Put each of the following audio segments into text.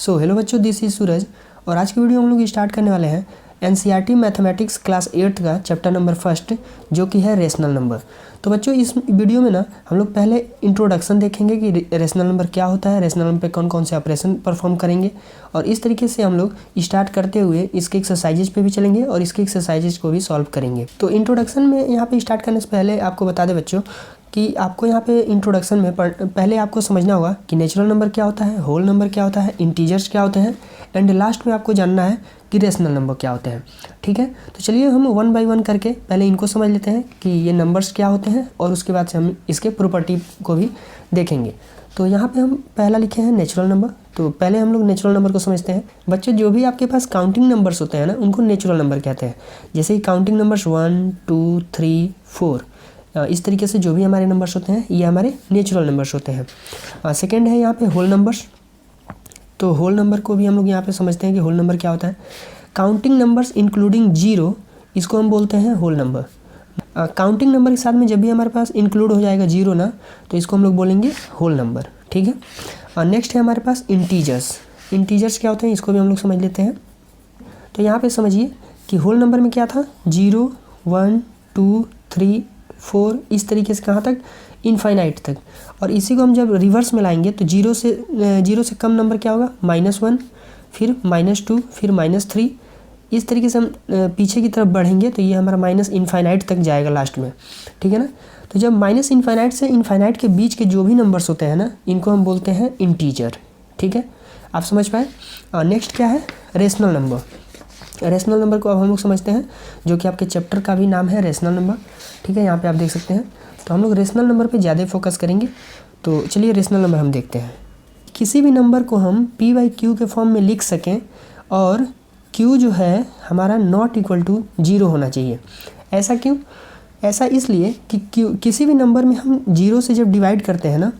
Hello बच्चों, this is सूरज और आज की वीडियो हम लोग स्टार्ट करने वाले हैं एनसीईआरटी मैथमेटिक्स क्लास 8th का चैप्टर नंबर 1 जो कि है रेशनल नंबर। तो बच्चों इस वीडियो में ना हम लोग पहले इंट्रोडक्शन देखेंगे कि रेशनल नंबर क्या होता है, रेशनल नंबर पे कौन कौन से ऑपरेशन परफॉर्म करेंगे और इस तरीके से हम लोग स्टार्ट करते हुए इसके एक्सरसाइजेज पे भी चलेंगे और इसके एक्सरसाइजेज को भी सॉल्व करेंगे। तो इंट्रोडक्शन में यहाँ पे स्टार्ट करने से पहले आपको बता दें बच्चों कि आपको यहाँ पे इंट्रोडक्शन में पहले आपको समझना होगा कि नेचुरल नंबर क्या होता है, होल नंबर क्या होता है, इंटीजर्स क्या होते हैं एंड लास्ट में आपको जानना है कि रेशनल नंबर क्या होते हैं। ठीक है, तो चलिए हम 1 बाय 1 करके पहले इनको समझ लेते हैं कि ये नंबर्स क्या होते हैं और उसके बाद से हम इसके प्रॉपर्टी को भी देखेंगे। तो यहाँ पे हम पहला लिखे हैं नेचुरल नंबर। तो पहले हम लोग नेचुरल नंबर को समझते हैं। बच्चों जो भी आपके पास काउंटिंग नंबर्स होते हैं ना उनको नेचुरल नंबर कहते हैं। जैसे कि काउंटिंग नंबर्स 1 2 3 4 इस तरीके से जो भी हमारे नंबर्स होते हैं ये हमारे नेचुरल नंबर्स होते हैं। सेकेंड है यहाँ पे होल नंबर्स। तो होल नंबर को भी हम लोग यहाँ पे समझते हैं कि होल नंबर क्या होता है। काउंटिंग नंबर्स इंक्लूडिंग जीरो इसको हम बोलते हैं होल नंबर। काउंटिंग नंबर के साथ में जब भी हमारे पास इंक्लूड हो जाएगा जीरो ना तो इसको हम लोग बोलेंगे होल नंबर। ठीक है, नेक्स्ट है हमारे पास इंटीजर्स। इंटीजर्स क्या होते हैं इसको भी हम लोग समझ लेते हैं। तो यहाँ पे समझिए कि होल नंबर में क्या था 0 1 2 3 4 इस तरीके से कहाँ तक इनफाइनाइट तक। और इसी को हम जब रिवर्स में लाएंगे तो जीरो से कम नंबर क्या होगा -1 फिर -2 फिर -3 इस तरीके से हम पीछे की तरफ बढ़ेंगे तो ये हमारा माइनस इनफाइनाइट तक जाएगा लास्ट में। ठीक है ना, तो जब माइनस इनफाइनाइट से इनफाइनाइट के बीच के जो भी नंबर्स होते हैं ना इनको हम बोलते हैं इंटीजर। ठीक है, आप समझ पाए। नेक्स्ट क्या है रेशनल नंबर। रेशनल नंबर को अब हम लोग समझते हैं जो कि आपके चैप्टर का भी नाम है रेशनल नंबर। ठीक है, यहाँ पे आप देख सकते हैं। तो हम लोग रेशनल नंबर पे ज़्यादा फोकस करेंगे। तो चलिए रेशनल नंबर हम देखते हैं। किसी भी नंबर को हम p/q के फॉर्म में लिख सकें और q जो है हमारा नॉट इक्वल टू 0 होना चाहिए। ऐसा क्यों? ऐसा इसलिए कि किसी भी नंबर में हम 0 से जब डिवाइड करते हैं ना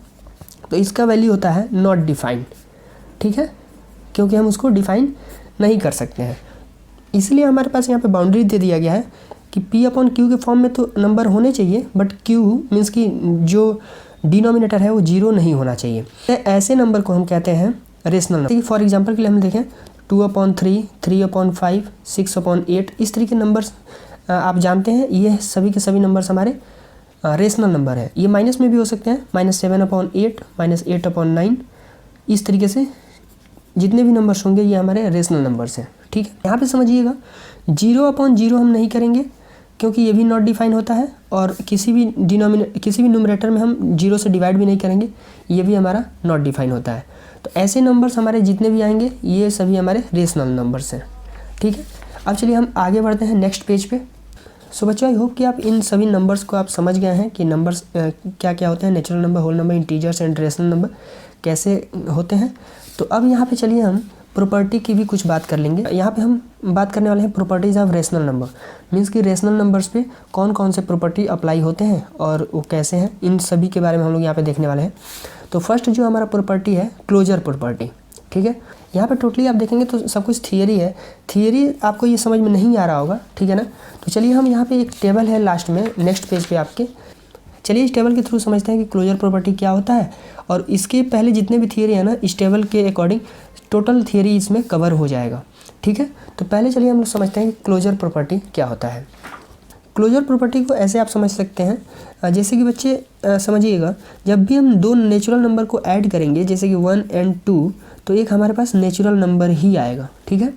तो इसका वैल्यू होता है नॉट डिफाइंड। ठीक है, क्योंकि हम उसको डिफाइन नहीं कर सकते हैं, इसलिए हमारे पास यहाँ पे बाउंड्री दे दिया गया है कि p/q के फॉर्म में तो नंबर होने चाहिए बट q मीन्स कि जो डिनोमिनेटर है वो 0 नहीं होना चाहिए। ऐसे नंबर को हम कहते हैं रेशनल नंबर। फॉर एग्जांपल के लिए हम देखें 2/3 3/5 6/8 इस तरीके नंबर्स आप जानते हैं ये सभी के सभी नंबर्स हमारे रेशनल नंबर है। ये माइनस में भी हो सकते हैं -7/8 -8/9 इस तरीके से जितने भी नंबर्स होंगे ये हमारे रेशनल नंबर्स हैं। ठीक है, यहाँ पे समझिएगा 0/0 हम नहीं करेंगे क्योंकि ये भी नॉट डिफाइन होता है और किसी भी न्यूमरेटर में हम 0 से डिवाइड भी नहीं करेंगे, ये भी हमारा नॉट डिफाइन होता है। तो ऐसे नंबर्स हमारे जितने भी आएंगे ये सभी हमारे रेशनल नंबर्स हैं। ठीक है, अब चलिए हम आगे बढ़ते हैं नेक्स्ट पेज पे। सो बच्चों आई होप कि आप इन सभी नंबर्स को आप समझ गए हैं कि नंबर्स क्या क्या होते हैं, natural number, whole number, integers and rational number कैसे होते हैं। तो अब यहाँ पे चलिए हम प्रॉपर्टी की भी कुछ बात कर लेंगे। यहाँ पे हम बात करने वाले हैं properties of rational number. Means कि रेशनल नंबर्स पे कौन कौन से प्रॉपर्टी अप्लाई होते हैं और वो कैसे हैं, इन सभी के बारे में हम लोग यहाँ पे देखने वाले हैं। तो फर्स्ट जो हमारा प्रॉपर्टी है क्लोजर प्रॉपर्टी। ठीक है, यहाँ पे टोटली आप देखेंगे तो सब कुछ थियरी है। थियरी आपको ये समझ में नहीं आ रहा होगा। ठीक है ना, तो चलिए हम यहाँ पे एक टेबल है लास्ट में नेक्स्ट पेज पे आपके, चलिए इस टेबल के थ्रू समझते हैं कि क्लोजर प्रॉपर्टी क्या होता है और इसके पहले जितने भी थियरी है ना इस टेबल के अकॉर्डिंग टोटल थियरी इसमें कवर हो जाएगा। ठीक है, तो पहले चलिए हम लोग समझते हैं कि क्लोजर प्रॉपर्टी क्या होता है। क्लोजर प्रॉपर्टी को ऐसे आप समझ सकते हैं जैसे कि बच्चे समझिएगा जब भी हम दो नेचुरल नंबर को ऐड करेंगे जैसे कि 1 और 2 तो एक हमारे पास नेचुरल नंबर ही आएगा। ठीक है,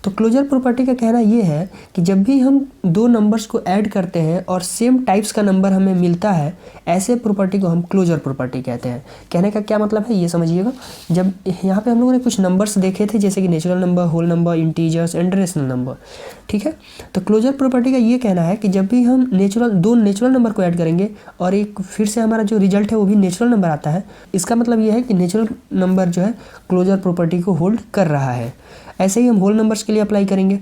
तो क्लोजर प्रॉपर्टी का कहना ये है कि जब भी हम दो नंबर्स को ऐड करते हैं और सेम टाइप्स का नंबर हमें मिलता है ऐसे प्रॉपर्टी को हम क्लोजर प्रॉपर्टी कहते हैं। कहने का क्या मतलब है ये समझिएगा। जब यहाँ पे हम लोगों ने कुछ नंबर्स देखे थे जैसे कि natural number, whole number, integers and rational number. ठीक है, तो क्लोजर प्रॉपर्टी का ये कहना है कि जब भी हम दो नेचुरल नंबर को ऐड करेंगे और एक फिर से हमारा जो रिजल्ट है वो भी नेचुरल नंबर आता है, इसका मतलब ये है कि नेचुरल नंबर जो है क्लोजर प्रॉपर्टी को होल्ड कर रहा है। ऐसे ही हम होल नंबर्स के लिए अप्लाई करेंगे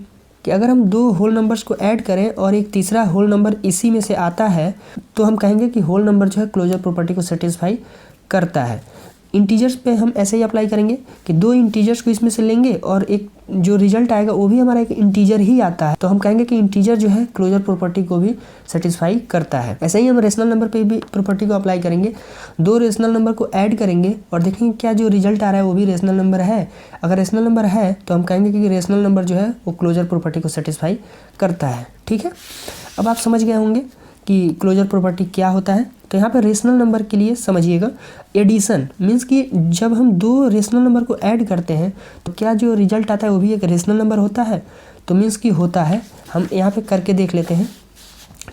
कि अगर हम दो होल नंबर्स को ऐड करें और एक तीसरा होल नंबर इसी में से आता है तो हम कहेंगे कि होल नंबर जो है क्लोजर प्रॉपर्टी को सेटिस्फाई करता है। इंटीजर्स पे हम ऐसे ही अप्लाई करेंगे कि दो इंटीजर्स को इसमें से लेंगे और एक जो रिजल्ट आएगा वो भी हमारा एक इंटीजर ही आता है, तो हम कहेंगे कि इंटीजर जो है क्लोजर प्रॉपर्टी को भी सेटिस्फाई करता है। ऐसे ही हम रेशनल नंबर पे भी प्रॉपर्टी को अप्लाई करेंगे। दो रेशनल नंबर को ऐड करेंगे और देखेंगे क्या जो रिजल्ट आ रहा है वो भी रेशनल नंबर है। अगर रेशनल नंबर है तो हम कहेंगे कि रेशनल नंबर जो है वो क्लोजर प्रॉपर्टी को सेटिस्फाई करता है। ठीक है, अब आप समझ गए होंगे कि क्लोजर प्रॉपर्टी क्या होता है। तो यहाँ पे रेशनल नंबर के लिए समझिएगा, एडिशन मीन्स कि जब हम दो रेशनल नंबर को ऐड करते हैं तो क्या जो रिजल्ट आता है वो भी एक रेशनल नंबर होता है, तो मीन्स कि होता है। हम यहाँ पे करके देख लेते हैं,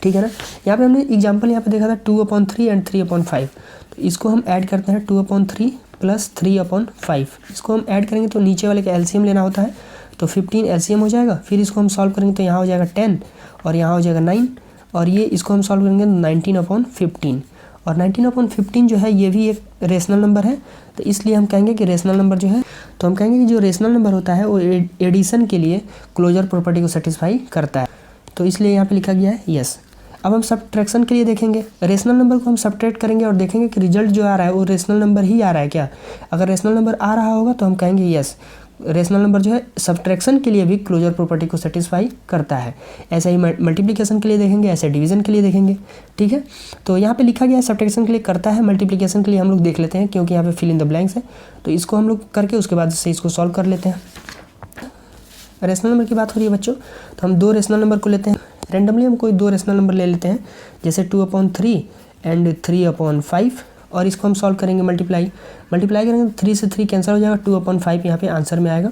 ठीक है ना। यहाँ पे हमने एग्जांपल यहाँ पे देखा था 2/3 एंड 3/5, तो इसको हम ऐड करते हैं 2/3 प्लस 3/5। इसको हम ऐड करेंगे तो नीचे वाले का एलसीएम लेना होता है, तो 15 एलसीएम हो जाएगा। फिर इसको हम सॉल्व करेंगे तो यहाँ हो जाएगा 10 और यहाँ हो जाएगा 9, और ये इसको हम सॉल्व करेंगे 19/15, और 19/15 जो है ये भी एक रेशनल नंबर है, तो इसलिए हम कहेंगे कि रेशनल नंबर जो है, तो हम कहेंगे कि जो रेशनल नंबर होता है वो एडिशन के लिए क्लोजर प्रॉपर्टी को सेटिस्फाई करता है, तो इसलिए यहाँ पे लिखा गया है यस। अब हम सब्ट्रैक्शन के लिए देखेंगे, रेशनल नंबर को हम सब्ट्रैक्ट करेंगे और देखेंगे कि रिजल्ट जो आ रहा है वो रेशनल नंबर ही आ रहा है क्या। अगर रेशनल नंबर आ रहा होगा तो हम कहेंगे यस, रेशनल नंबर जो है सब्ट्रैक्शन के लिए भी क्लोजर प्रॉपर्टी को सेटिस्फाई करता है। ऐसे ही मल्टीप्लिकेशन के लिए देखेंगे, ऐसे डिवीजन के लिए देखेंगे। ठीक है, तो यहाँ पे लिखा गया है सब्ट्रैक्शन के लिए करता है, मल्टीप्लिकेशन के लिए हम लोग देख लेते हैं क्योंकि यहाँ पे फिल इन द ब्लैंक्स है, तो इसको हम लोग करके उसके बाद से इसको सॉल्व कर लेते हैं। रेशनल नंबर की बात हो रही है बच्चों, तो हम दो रेशनल नंबर को लेते हैं, रेंडमली हम कोई दो रेशनल नंबर ले लेते हैं, जैसे 2/3 एंड 3/5, और इसको हम सॉल्व करेंगे मल्टीप्लाई करेंगे तो 3 से 3 कैंसिल हो जाएगा, 2/5 यहाँ पे आंसर में आएगा।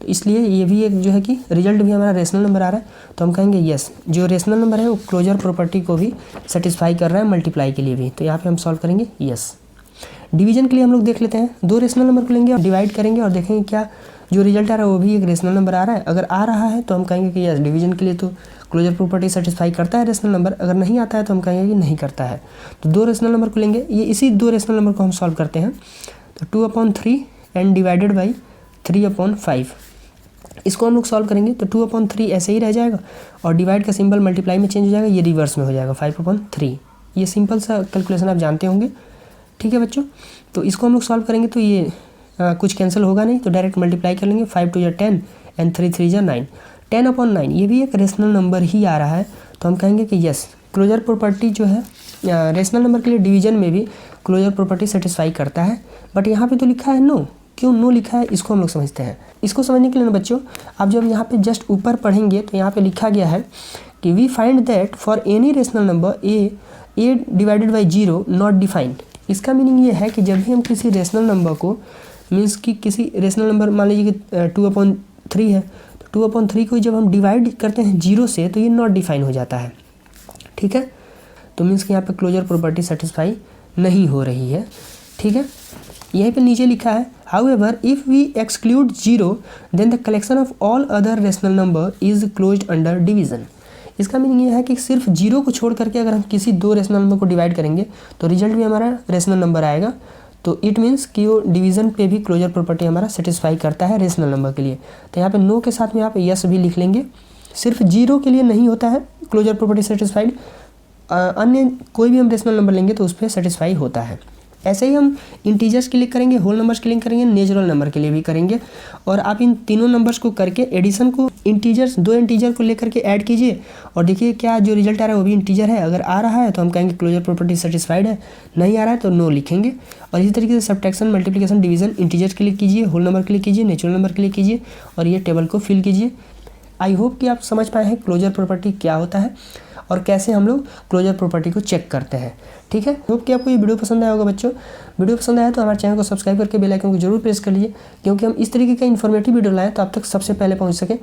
तो इसलिए ये भी एक जो है कि रिजल्ट भी हमारा रेशनल नंबर आ रहा है, तो हम कहेंगे यस, जो रेशनल नंबर है वो क्लोजर प्रॉपर्टी को भी सेटिस्फाई कर रहा है, मल्टीप्लाई के लिए भी, तो यहाँ पे हम सॉल्व करेंगे यस। डिवीजन के लिए हम लोग देख लेते हैं, दो रेशनल नंबर को लेंगे और डिवाइड करेंगे और देखेंगे क्या जो रिजल्ट आ रहा है वो भी एक रेशनल नंबर आ रहा है। अगर आ रहा है तो हम कहेंगे कि यस, डिवीजन के लिए तो क्लोजर प्रॉपर्टी सेटिस्फाई करता है रेशनल नंबर। अगर नहीं आता है तो हम कहेंगे कि नहीं करता है। तो दो रेशनल नंबर को लेंगे, ये इसी दो रेशनल नंबर को हम सॉल्व करते हैं, तो 2/3 एंड डिवाइडेड बाई 3/5, इसको हम लोग सॉल्व करेंगे तो 2/3 ऐसे ही रह जाएगा और डिवाइड का सिंबल मल्टीप्लाई में चेंज हो जाएगा, ये रिवर्स में हो जाएगा 5/3। ये सिंपल सा कैलकुलेशन आप जानते होंगे। ठीक है बच्चों, तो इसको हम लोग सॉल्व करेंगे तो ये कुछ कैंसिल होगा नहीं, तो डायरेक्ट मल्टीप्लाई कर लेंगे, 5 2 10 एंड 3 3 9, 10/9, ये भी एक रेशनल नंबर ही आ रहा है, तो हम कहेंगे कि यस, क्लोजर प्रॉपर्टी जो है रेशनल नंबर के लिए डिवीजन में भी क्लोजर प्रॉपर्टी सेटिस्फाई करता है। बट यहाँ पे तो लिखा है नो, क्यों नो लिखा है इसको हम लोग समझते हैं। इसको समझने के लिए ना बच्चों, आप जब यहाँ पे जस्ट ऊपर पढ़ेंगे तो यहाँ पे लिखा गया है कि we find that for any rational number A divided by 0 not defined. इसका मीनिंग ये है कि जब भी हम किसी रेशनल नंबर को, मीन्स कि किसी रेशनल नंबर मान लीजिए कि 2/3 है, तो 2/3 को जब हम डिवाइड करते हैं 0 से तो ये नॉट डिफाइन हो जाता है। ठीक है, तो मीन्स कि यहाँ पे क्लोजर प्रॉपर्टी सेटिस्फाई नहीं हो रही है। ठीक है, यहीं पे नीचे लिखा है however if we exclude 0 then the collection of all other rational number is closed under division. इसका मीनिंग ये है कि सिर्फ 0 को छोड़ करके अगर हम किसी दो रेशनल नंबर को डिवाइड करेंगे तो रिजल्ट भी हमारा रेशनल नंबर आएगा, तो इट मीन्स कि वो डिवीज़न पे भी क्लोजर प्रॉपर्टी हमारा सेटिस्फाई करता है रेशनल नंबर के लिए। तो यहाँ पे नो के साथ में यहाँ पे यस भी लिख लेंगे। सिर्फ 0 के लिए नहीं होता है क्लोजर प्रॉपर्टी सेटिस्फाइड, अन्य कोई भी हम रेशनल नंबर लेंगे तो उस पर सेटिस्फाई होता है। ऐसे ही हम इंटीजर्स के लिए करेंगे, होल नंबर्स के लिए करेंगे, नेचुरल नंबर के लिए भी करेंगे। और आप इन तीनों नंबर्स को करके एडिशन को इंटीजर्स, दो इंटीजर को लेकर के ऐड कीजिए और देखिए क्या जो रिजल्ट आ रहा है वो भी इंटीजर है। अगर आ रहा है तो हम कहेंगे क्लोजर प्रॉपर्टी सेटिस्फाइड है, नहीं आ रहा है तो नो लिखेंगे। और इसी तरीके से सब्ट्रैक्शन, मल्टीप्लिकेशन, डिवीजन इंटीजर के लिए कीजिए, होल नंबर के लिए कीजिए, नेचुरल नंबर के लिए कीजिए और ये टेबल को फिल कीजिए। आई होप कि आप समझ पाए हैं क्लोजर प्रॉपर्टी क्या होता है और कैसे हम लोग क्लोजर प्रॉपर्टी को चेक करते हैं। ठीक है, होप कि आपको ये वीडियो पसंद आया होगा बच्चों। वीडियो पसंद आया तो हमारे चैनल को सब्सक्राइब करके बेल आइकन को जरूर प्रेस कर लीजिए, क्योंकि हम इस तरीके का इन्फॉर्मेटिव वीडियो लाएं तो आप तक सबसे पहले पहुंच सके।